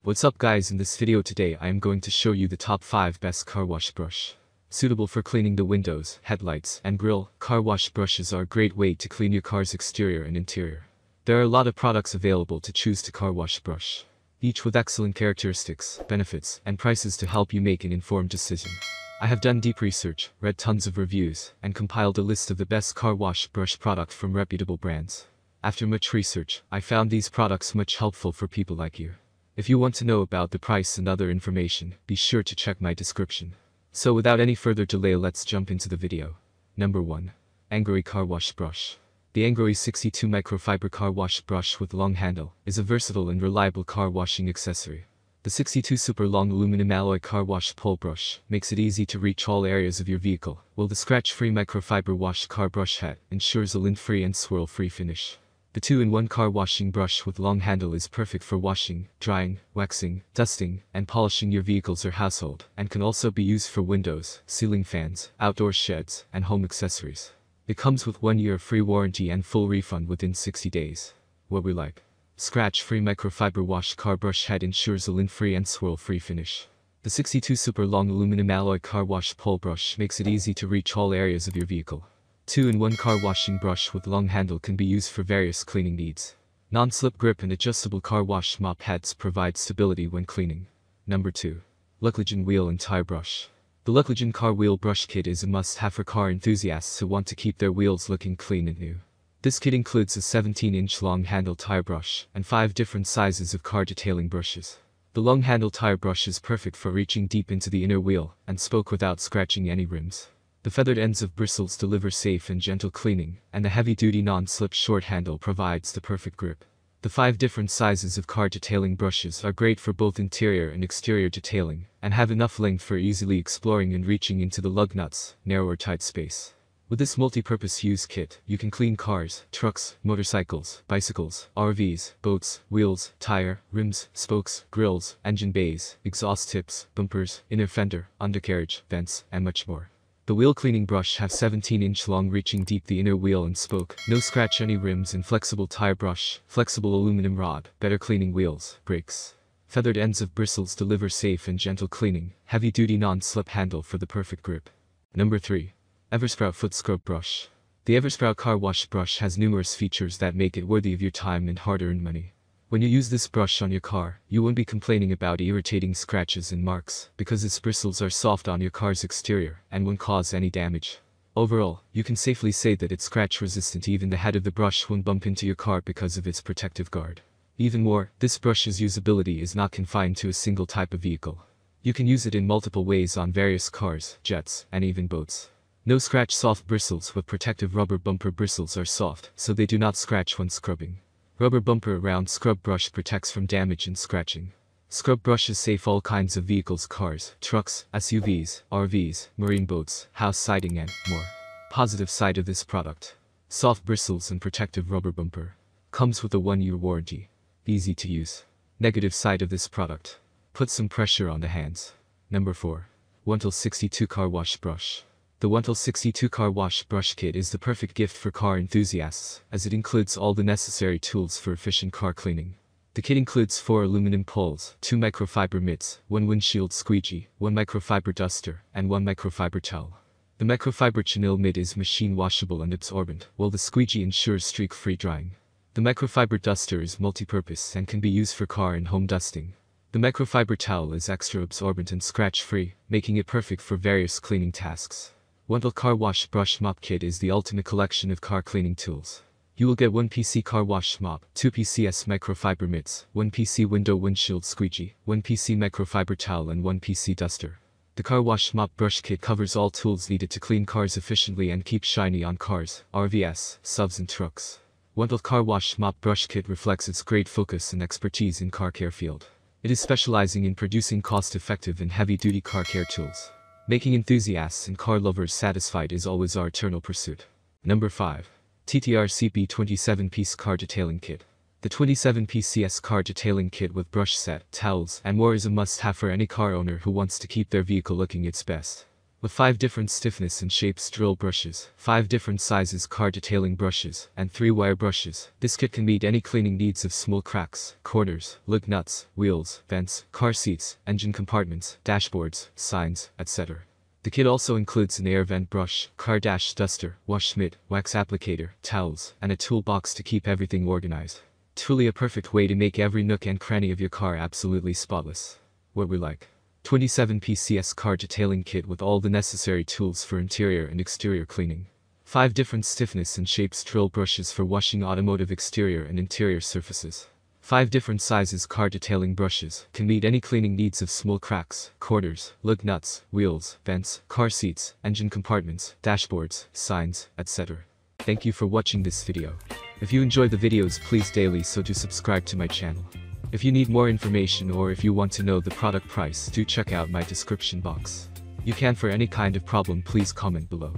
What's up guys, in this video today I am going to show you the top 5 best car wash brush. Suitable for cleaning the windows, headlights, and grille, car wash brushes are a great way to clean your car's exterior and interior. There are a lot of products available to choose to car wash brush, each with excellent characteristics, benefits, and prices to help you make an informed decision. I have done deep research, read tons of reviews, and compiled a list of the best car wash brush product from reputable brands. After much research, I found these products much helpful for people like you. If you want to know about the price and other information, be sure to check my description. So without any further delay, let's jump into the video. Number 1. anngrowy Car Wash Brush. The anngrowy 62 microfiber car wash brush with long handle is a versatile and reliable car washing accessory. The 62 super long aluminum alloy car wash pole brush makes it easy to reach all areas of your vehicle, while the scratch-free microfiber wash car brush head ensures a lint-free and swirl-free finish. The 2-in-1 car washing brush with long handle is perfect for washing, drying, waxing, dusting, and polishing your vehicles or household, and can also be used for windows, ceiling fans, outdoor sheds, and home accessories. It comes with 1 year free warranty and full refund within 60 days. What we like. Scratch-free microfiber wash car brush head ensures a lint-free and swirl-free finish. The 62 super long aluminum alloy car wash pole brush makes it easy to reach all areas of your vehicle. 2-in-1 car washing brush with long handle can be used for various cleaning needs. Non-slip grip and adjustable car wash mop heads provide stability when cleaning. Number 2. LUCKLYJONE Wheel and Tire Brush. The LUCKLYJONE Car Wheel Brush Kit is a must-have for car enthusiasts who want to keep their wheels looking clean and new. This kit includes a 17-inch long handle tire brush and 5 different sizes of car detailing brushes. The long handle tire brush is perfect for reaching deep into the inner wheel and spoke without scratching any rims. The feathered ends of bristles deliver safe and gentle cleaning, and the heavy-duty non-slip short handle provides the perfect grip. The 5 different sizes of car detailing brushes are great for both interior and exterior detailing, and have enough length for easily exploring and reaching into the lug nuts, narrow or tight space. With this multi-purpose use kit, you can clean cars, trucks, motorcycles, bicycles, RVs, boats, wheels, tire, rims, spokes, grills, engine bays, exhaust tips, bumpers, inner fender, undercarriage, vents, and much more. The wheel cleaning brush have 17-inch long reaching deep the inner wheel and spoke, no scratch any rims and flexible tire brush, flexible aluminum rod, better cleaning wheels, brakes. Feathered ends of bristles deliver safe and gentle cleaning, heavy-duty non-slip handle for the perfect grip. Number 3. Eversprout Foot Scrub Brush. The Eversprout car wash brush has numerous features that make it worthy of your time and hard-earned money. When you use this brush on your car, you won't be complaining about irritating scratches and marks, because its bristles are soft on your car's exterior and won't cause any damage. Overall, you can safely say that it's scratch resistant. Even the head of the brush won't bump into your car because of its protective guard. Even more, this brush's usability is not confined to a single type of vehicle. You can use it in multiple ways on various cars, jets, and even boats. No scratch soft bristles with protective rubber bumper bristles are soft, so they do not scratch when scrubbing. Rubber bumper around scrub brush protects from damage and scratching. Scrub brushes save all kinds of vehicles, cars, trucks, SUVs, RVs, marine boats, house siding and more. Positive side of this product. Soft bristles and protective rubber bumper. Comes with a 1-year warranty. Easy to use. Negative side of this product. Put some pressure on the hands. Number 4. Wontolf 62 Car Wash Brush. The Wontolf 62 Car Wash Brush Kit is the perfect gift for car enthusiasts, as it includes all the necessary tools for efficient car cleaning. The kit includes 4 aluminum poles, 2 microfiber mitts, 1 windshield squeegee, 1 microfiber duster, and 1 microfiber towel. The microfiber chenille mitt is machine washable and absorbent, while the squeegee ensures streak-free drying. The microfiber duster is multi-purpose and can be used for car and home dusting. The microfiber towel is extra absorbent and scratch-free, making it perfect for various cleaning tasks. Wontolf Car Wash Brush Mop Kit is the ultimate collection of car cleaning tools. You will get 1 PC car wash mop, 2 PCS microfiber mitts, 1 PC window windshield squeegee, 1 PC microfiber towel and 1 PC duster. The car wash mop brush kit covers all tools needed to clean cars efficiently and keep shiny on cars, RVs, SUVs and trucks. Wontolf Car Wash Mop Brush Kit reflects its great focus and expertise in car care field. It is specializing in producing cost-effective and heavy-duty car care tools. Making enthusiasts and car lovers satisfied is always our eternal pursuit. Number 5. TTRCB 27-Piece Car Detailing Kit. The 27-piece CS car detailing kit with brush set, towels, and more is a must-have for any car owner who wants to keep their vehicle looking its best. With 5 different stiffness and shapes drill brushes, 5 different sizes car detailing brushes, and 3 wire brushes, this kit can meet any cleaning needs of small cracks, corners, lug nuts, wheels, vents, car seats, engine compartments, dashboards, signs, etc. The kit also includes an air vent brush, car dash duster, wash mitt, wax applicator, towels, and a toolbox to keep everything organized. Truly a perfect way to make every nook and cranny of your car absolutely spotless. What we like. 27 PCS car detailing kit with all the necessary tools for interior and exterior cleaning. 5 different stiffness and shapes drill brushes for washing automotive exterior and interior surfaces. 5 different sizes car detailing brushes can meet any cleaning needs of small cracks, corners, lug nuts, wheels, vents, car seats, engine compartments, dashboards, signs, etc. Thank you for watching this video. If you enjoy the videos, please daily so do subscribe to my channel. If you need more information or if you want to know the product price, do check out my description box. You can for any kind of problem please comment below.